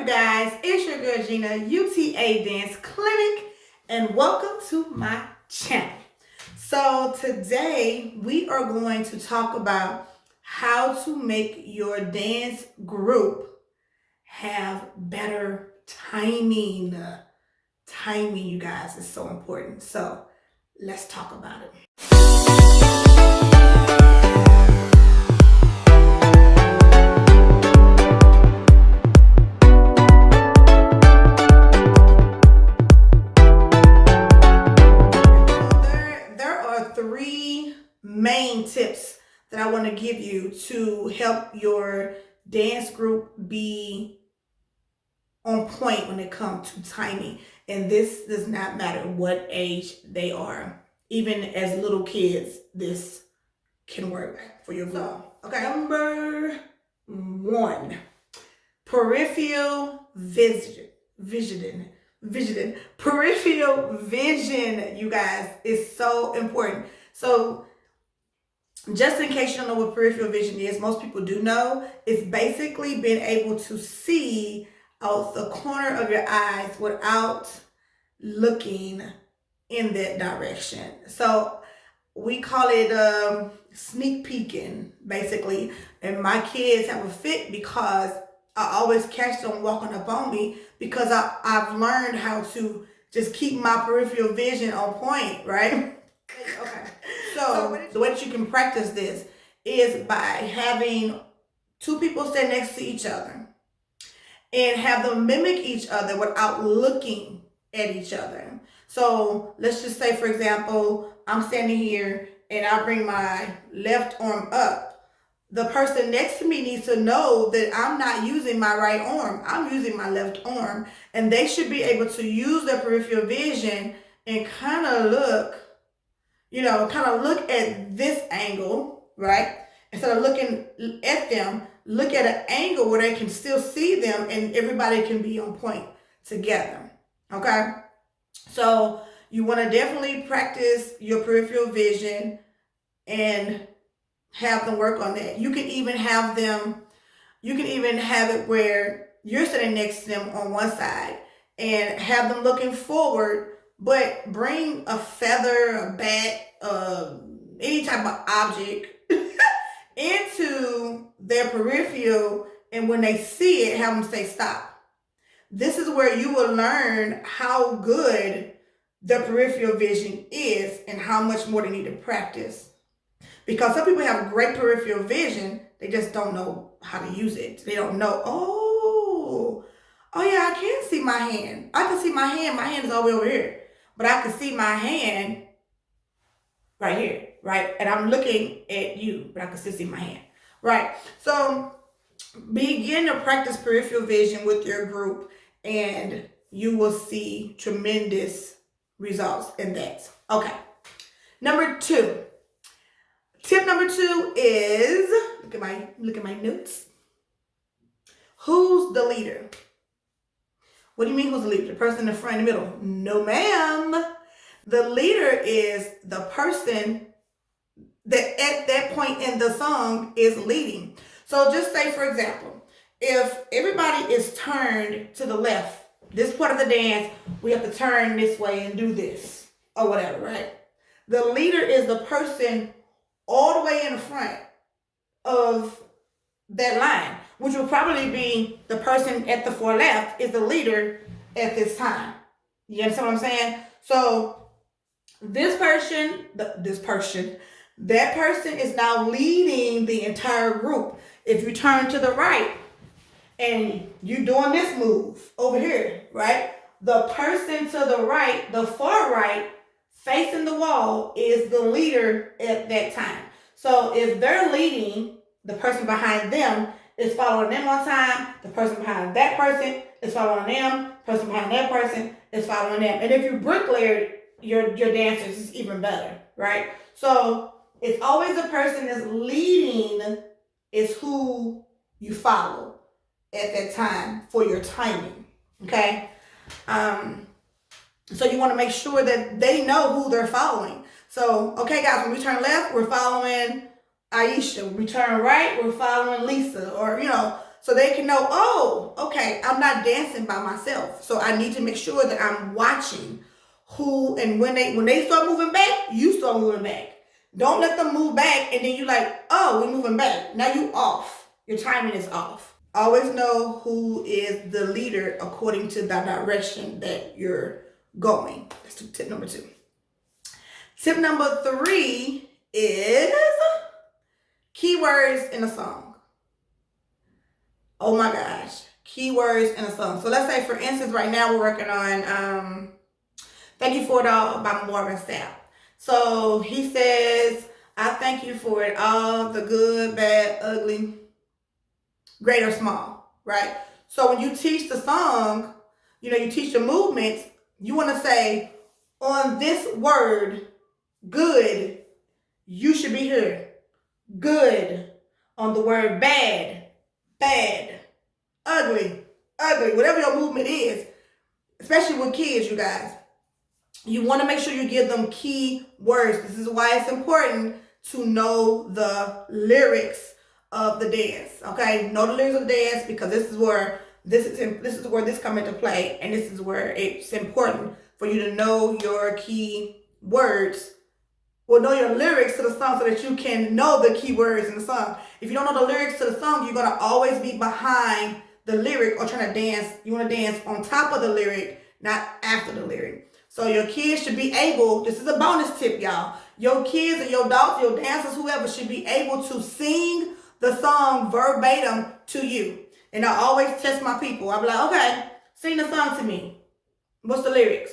you guys? It's your girl Gina, UTA Dance Clinic, and welcome to my channel. So today we are going to talk about how to make your dance group have better timing. Timing, you guys, is so important. So let's talk about it. Main tips that I want to give you to help your dance group be on point when it comes to timing. And this does not matter what age they are. Even as little kids, this can work for your group. Okay. Number 1, peripheral vision. Peripheral vision, you guys, is so important. So just in case you don't know what peripheral vision is, most people do know. It's basically being able to see out the corner of your eyes without looking in that direction. So we call it sneak peeking, basically. And my kids have a fit because I always catch them walking up on me because I've learned how to just keep my peripheral vision on point, right? Okay. So the way that you can practice this is by having 2 people stand next to each other and have them mimic each other without looking at each other. So let's just say, for example, I'm standing here and I bring my left arm up. The person next to me needs to know that I'm not using my right arm. I'm using my left arm, and they should be able to use their peripheral vision and kind of look at this angle, right? Instead of looking at them, look at an angle where they can still see them and everybody can be on point together, okay? So you want to definitely practice your peripheral vision and have them work on that. You can even have it where you're sitting next to them on one side and have them looking forward, but bring a feather, a bat, any type of object into their peripheral, and when they see it, have them say stop. This is where you will learn how good their peripheral vision is and how much more they need to practice. Because some people have great peripheral vision, they just don't know how to use it. They don't know, oh yeah, I can see my hand. I can see my hand. My hand is all the way over here. But I can see my hand right here, right? And I'm looking at you, but I can still see my hand, right? So begin to practice peripheral vision with your group, and you will see tremendous results in that. Okay. Number 2. Tip number 2 is, look at my notes. Who's the leader? What do you mean who's the leader? The person in the front and the middle? No, ma'am. The leader is the person that at that point in the song is leading. So just say, for example, if everybody is turned to the left, this part of the dance, we have to turn this way and do this or whatever, right? The leader is the person all the way in the front of that line, which will probably be the person at the far left is the leader at this time. You understand what I'm saying? So that person is now leading the entire group. If you turn to the right and you're doing this move over here, right? The person to the right, the far right, facing the wall is the leader at that time. So if they're leading, the person behind them is following them on time. The person behind that person is following them. The person behind that person is following them. And if you bricklayer your dancers, it's even better, right? So it's always the person that's leading is who you follow at that time for your timing, okay? So you want to make sure that they know who they're following. So, okay, guys, when we turn left, we're following Aisha. When we turn right, we're following Lisa. Or, so they can know, oh, okay, I'm not dancing by myself. So I need to make sure that I'm watching who, and when they start moving back, you start moving back. Don't let them move back and then you like, oh, we're moving back. Now you off. Your timing is off. Always know who is the leader according to the direction that you're going. That's tip number 2. Tip number 3 is keywords in a song. Oh my gosh, keywords in a song. So let's say, for instance, right now we're working on Thank You For It All by Marvin Sapp. So he says, I thank you for it all, the good, bad, ugly, great or small, right? So when you teach the song, you teach the movements, you want to say, on this word, good, you should be here. Good. On the word bad, bad. Ugly, ugly. Whatever your movement is, especially with kids, you guys, you want to make sure you give them key words. This is why it's important to know the lyrics of the dance. Okay, know the lyrics of the dance, because this is where this come into play, and this is where it's important for you to know your key words. Well, know your lyrics to the song so that you can know the key words in the song. If you don't know the lyrics to the song, you're gonna always be behind the lyric or trying to dance. You want to dance on top of the lyric, not after the lyric. So your kids should be able, this is a bonus tip, y'all. Your kids and your adults, your dancers, whoever, should be able to sing the song verbatim to you. And I always test my people. I'll be like, okay, sing the song to me. What's the lyrics?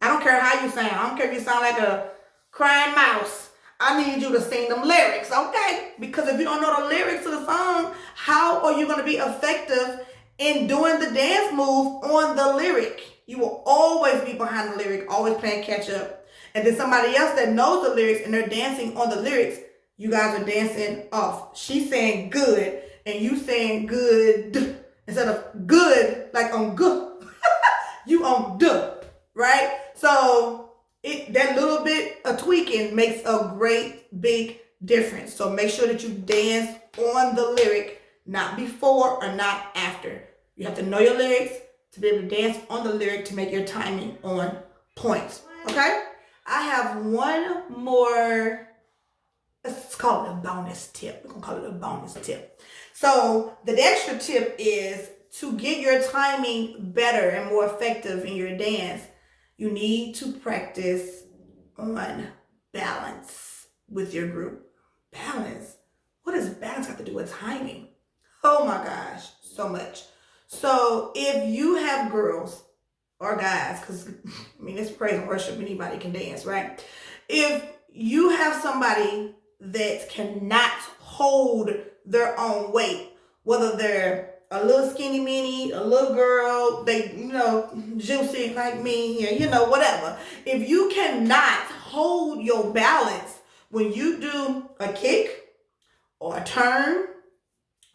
I don't care how you sound. I don't care if you sound like a crying mouse. I need you to sing them lyrics, okay? Because if you don't know the lyrics to the song, how are you going to be effective in doing the dance move on the lyric? You will always be behind the lyric, always playing catch up. And then somebody else that knows the lyrics and they're dancing on the lyrics, you guys are dancing off. She's saying good and you saying good instead of good, like on good. You on duh, right? So that little bit of tweaking makes a great big difference. So make sure that you dance on the lyric, not before or not after. You have to know your lyrics to be able to dance on the lyric to make your timing on point. Okay? I have one more, let's call it a bonus tip. We're going to call it a bonus tip. So the extra tip is to get your timing better and more effective in your dance. You need to practice on balance with your group. Balance? What does balance have to do with timing? Oh my gosh, so much. So if you have girls or guys, because it's praise and worship, anybody can dance, right? If you have somebody that cannot hold their own weight, whether they're a little skinny mini, a little girl, they, juicy like me, whatever. If you cannot hold your balance when you do a kick or a turn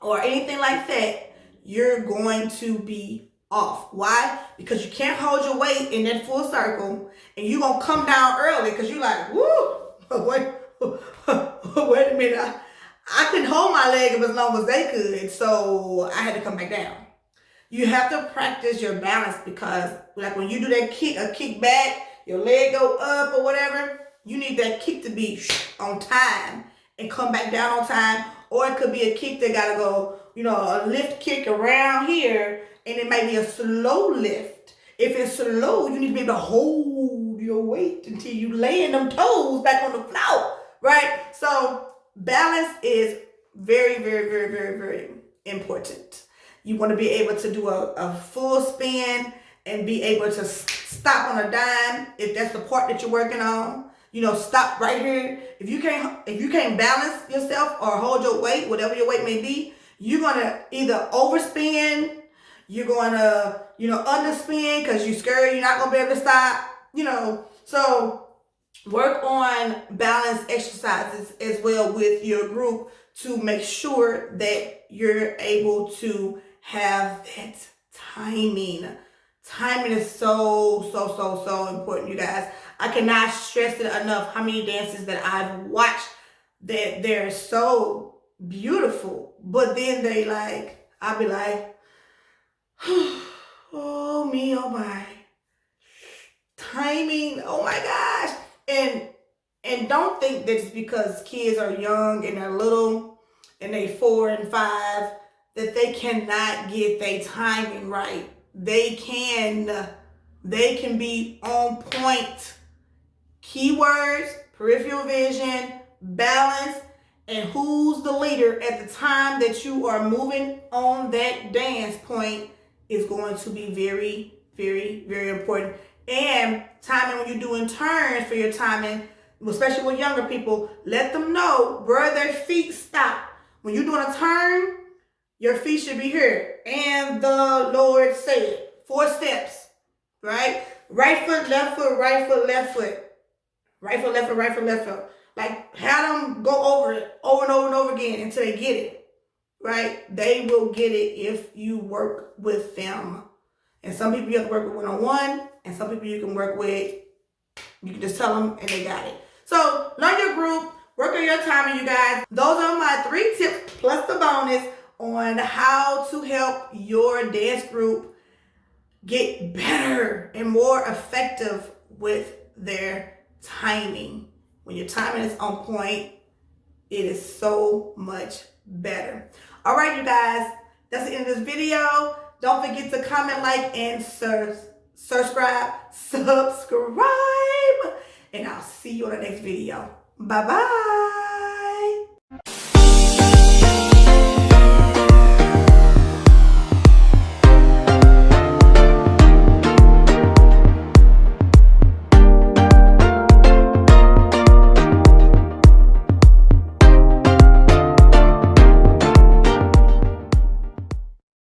or anything like that, you're going to be off. Why? Because you can't hold your weight in that full circle and you're going to come down early because you're like, woo, wait a minute. I couldn't hold my leg as long as they could, so I had to come back down. You have to practice your balance because, like when you do that kick, a kick back, your leg go up or whatever, you need that kick to be on time and come back down on time. Or it could be a kick that gotta go, a lift kick around here, and it might be a slow lift. If it's slow, you need to be able to hold your weight until you land them toes back on the floor, right? So balance is very, very, very, very, very important. You want to be able to do a full spin and be able to stop on a dime if that's the part that you're working on. Stop right here. If you can't balance yourself or hold your weight, whatever your weight may be, you're gonna either overspin, you're gonna underspin because you're scared you're not gonna be able to stop. So work on balance exercises as well with your group to make sure that you're able to have that timing. Timing is so, so, so, so important, you guys. I cannot stress it enough how many dances that I've watched that they're so beautiful, but then they like, I'll be like, oh me, oh my. Timing, oh my gosh. And don't think that it's because kids are young and they're little and they 4 and 5 that they cannot get their timing right. They can be on point. Keywords, peripheral vision, balance, and who's the leader at the time that you are moving on that dance point is going to be very, very, very important. And timing when you're doing turns for your timing, especially with younger people, let them know where their feet stop. When you're doing a turn, your feet should be here. And the Lord said, 4 steps, right? Right foot, left foot, right foot, left foot. Right foot, left foot, right foot, left foot. Like, have them go over it over and over and over again until they get it, right? They will get it if you work with them. And some people you have to work with one-on-one, and some people you can work with, you can just tell them and they got it. So learn your group, work on your timing, you guys. Those are my 3 tips plus the bonus on how to help your dance group get better and more effective with their timing. When your timing is on point, it is so much better. All right, you guys, that's the end of this video. Don't forget to comment, like, and subscribe. And I'll see you on the next video. Bye-bye.